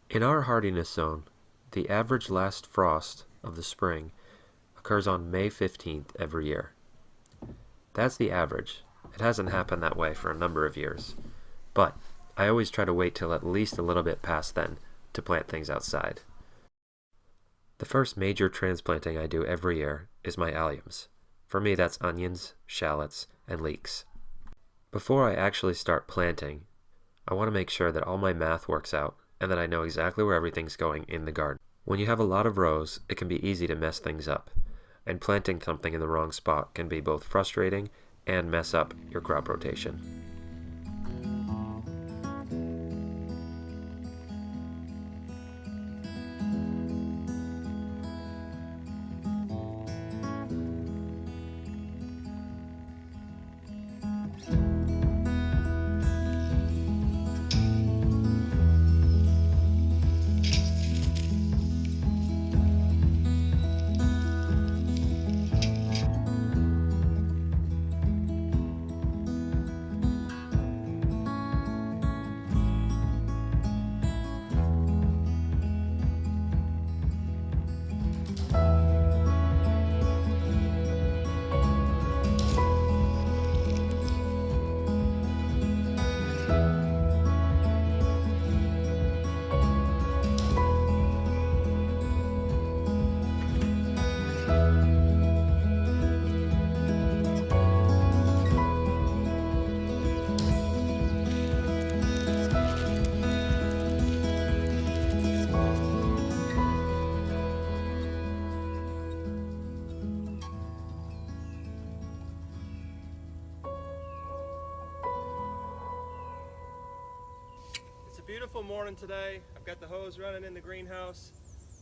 In our hardiness zone, the average last frost of the spring occurs on May 15th every year. That's the average. It hasn't happened that way for a number of years. But I always try to wait till at least a little bit past then to plant things outside. The first major transplanting I do every year is my alliums. For me, that's onions, shallots, and leeks. Before I actually start planting, I want to make sure that all my math works out and that I know exactly where everything's going in the garden. When you have a lot of rows, it can be easy to mess things up, and planting something in the wrong spot can be both frustrating and mess up your crop rotation. It's a beautiful morning today. I've got the hose running in the greenhouse.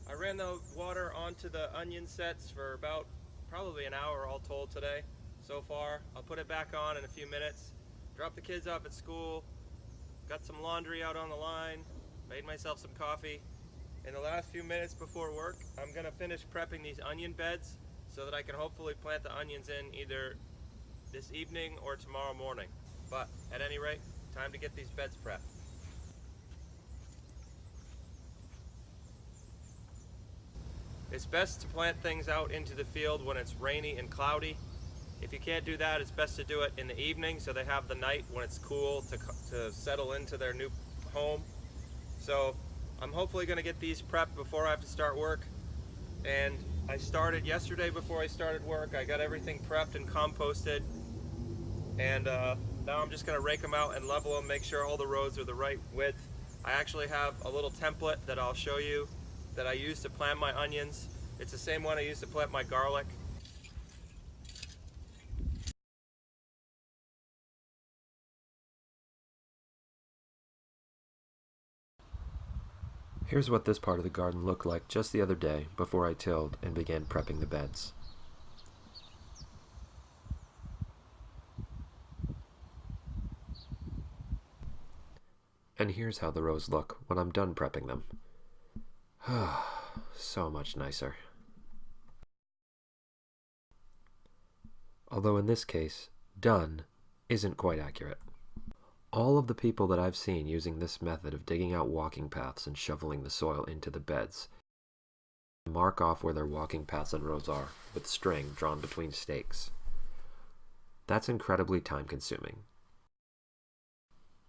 I ran the water onto the onion sets for about probably an hour all told today so far. I'll put it back on in a few minutes. Drop the kids off at school. Got some laundry out on the line. Made myself some coffee. In the last few minutes before work, I'm gonna finish prepping these onion beds so that I can hopefully plant the onions in either this evening or tomorrow morning. But at any rate, time to get these beds prepped. It's best to plant things out into the field when it's rainy and cloudy. If you can't do that, it's best to do it in the evening so they have the night when it's cool to settle into their new home. So I'm hopefully going to get these prepped before I have to start work. And I started yesterday before I started work. I got everything prepped and composted. And now I'm just going to rake them out and level them, make sure all the rows are the right width. I actually have a little template that I'll show you that I use to plant my onions. It's the same one I use to plant my garlic. Here's what this part of the garden looked like just the other day before I tilled and began prepping the beds. And here's how the rows look when I'm done prepping them. So much nicer. Although in this case, done isn't quite accurate. All of the people that I've seen using this method of digging out walking paths and shoveling the soil into the beds mark off where their walking paths and rows are with string drawn between stakes. That's incredibly time consuming.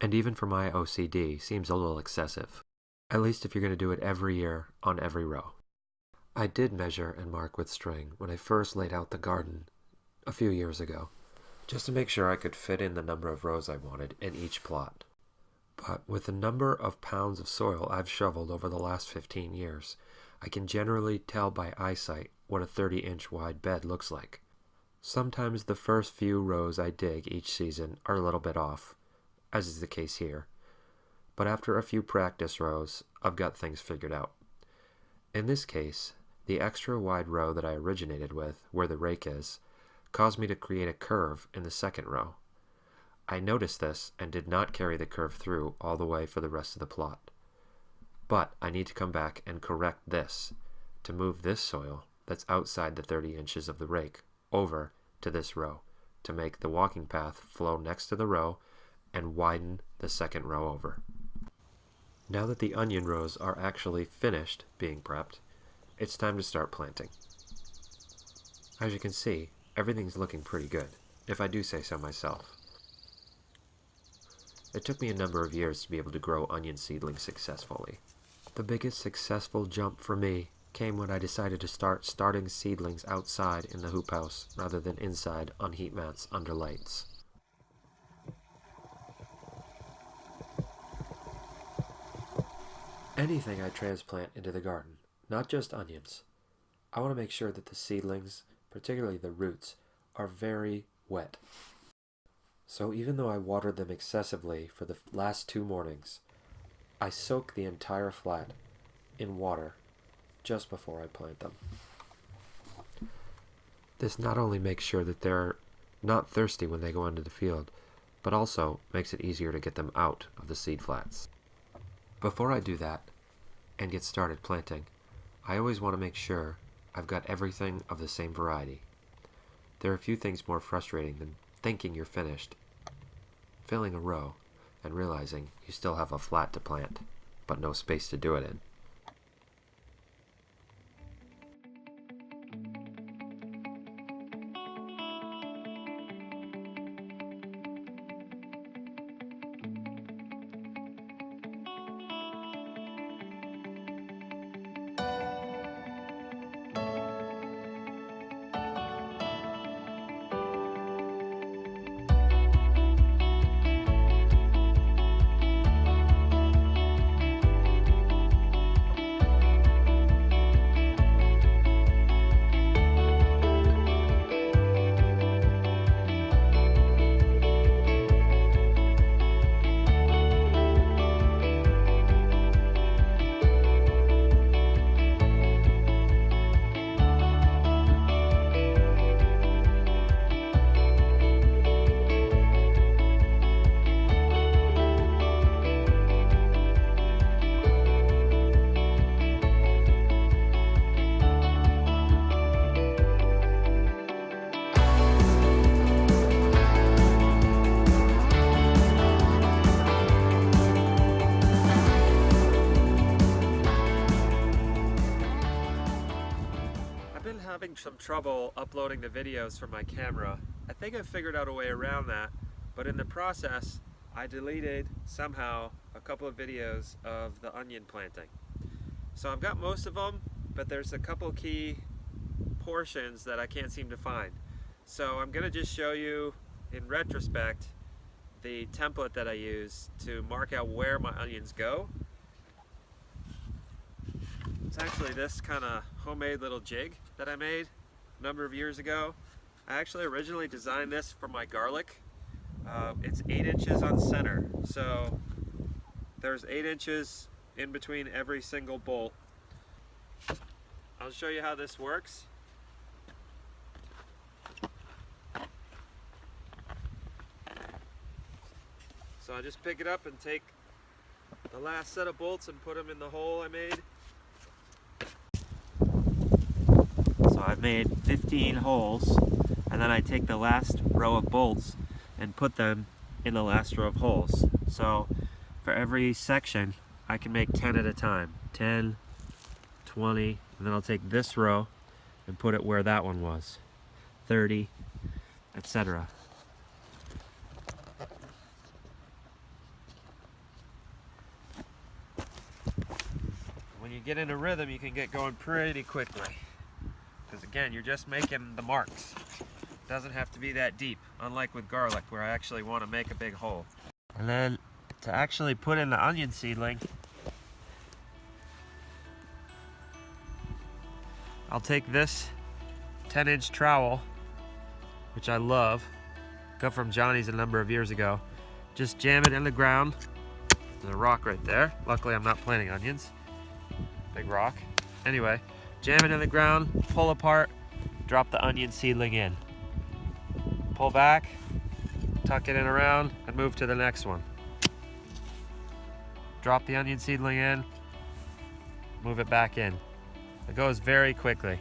And even for my OCD, seems a little excessive. At least if you're going to do it every year on every row. I did measure and mark with string when I first laid out the garden a few years ago, just to make sure I could fit in the number of rows I wanted in each plot. But with the number of pounds of soil I've shoveled over the last 15 years, I can generally tell by eyesight what a 30-inch wide bed looks like. Sometimes the first few rows I dig each season are a little bit off, as is the case here. But after a few practice rows, I've got things figured out. In this case, the extra wide row that I originated with, where the rake is, caused me to create a curve in the second row. I noticed this and did not carry the curve through all the way for the rest of the plot. But I need to come back and correct this to move this soil that's outside the 30 inches of the rake over to this row to make the walking path flow next to the row and widen the second row over. Now that the onion rows are actually finished being prepped, it's time to start planting. As you can see, everything's looking pretty good, if I do say so myself. It took me a number of years to be able to grow onion seedlings successfully. The biggest successful jump for me came when I decided to start starting seedlings outside in the hoop house rather than inside on heat mats under lights. Anything I transplant into the garden, not just onions, I want to make sure that the seedlings, particularly the roots, are very wet. So even though I watered them excessively for the last 2 mornings, I soak the entire flat in water just before I plant them. This not only makes sure that they're not thirsty when they go into the field, but also makes it easier to get them out of the seed flats. Before I do that and get started planting, I always want to make sure I've got everything of the same variety. There are a few things more frustrating than thinking you're finished, filling a row, and realizing you still have a flat to plant, but no space to do it in. Having some trouble uploading the videos from my camera. I think I figured out a way around that, but in the process I deleted somehow a couple of videos of the onion planting. So I've got most of them, but there's a couple key portions that I can't seem to find. So I'm gonna just show you in retrospect the template that I use to mark out where my onions go. It's actually this kind of homemade little jig that I made a number of years ago. I actually originally designed this for my garlic. It's 8 inches on center, so there's 8 inches in between every single bowl. I'll show you how this works. So I just pick it up and take the last set of bolts and put them in the hole I made. So I've made 15 holes, and then I take the last row of bolts and put them in the last row of holes. So for every section I can make 10 at a time. 10, 20, and then I'll take this row and put it where that one was. 30, etc. When you get in a rhythm, you can get going pretty quickly. Because again, you're just making the marks. It doesn't have to be that deep, unlike with garlic where I actually want to make a big hole. And then to actually put in the onion seedling, I'll take this 10-inch trowel, which I love, got from Johnny's a number of years ago. Just jam it in the ground. There's a rock right there. Luckily I'm not planting onions. Big rock. Anyway, jam it in the ground, pull apart, drop the onion seedling in. Pull back, tuck it in around, and move to the next one. Drop the onion seedling in, move it back in. It goes very quickly.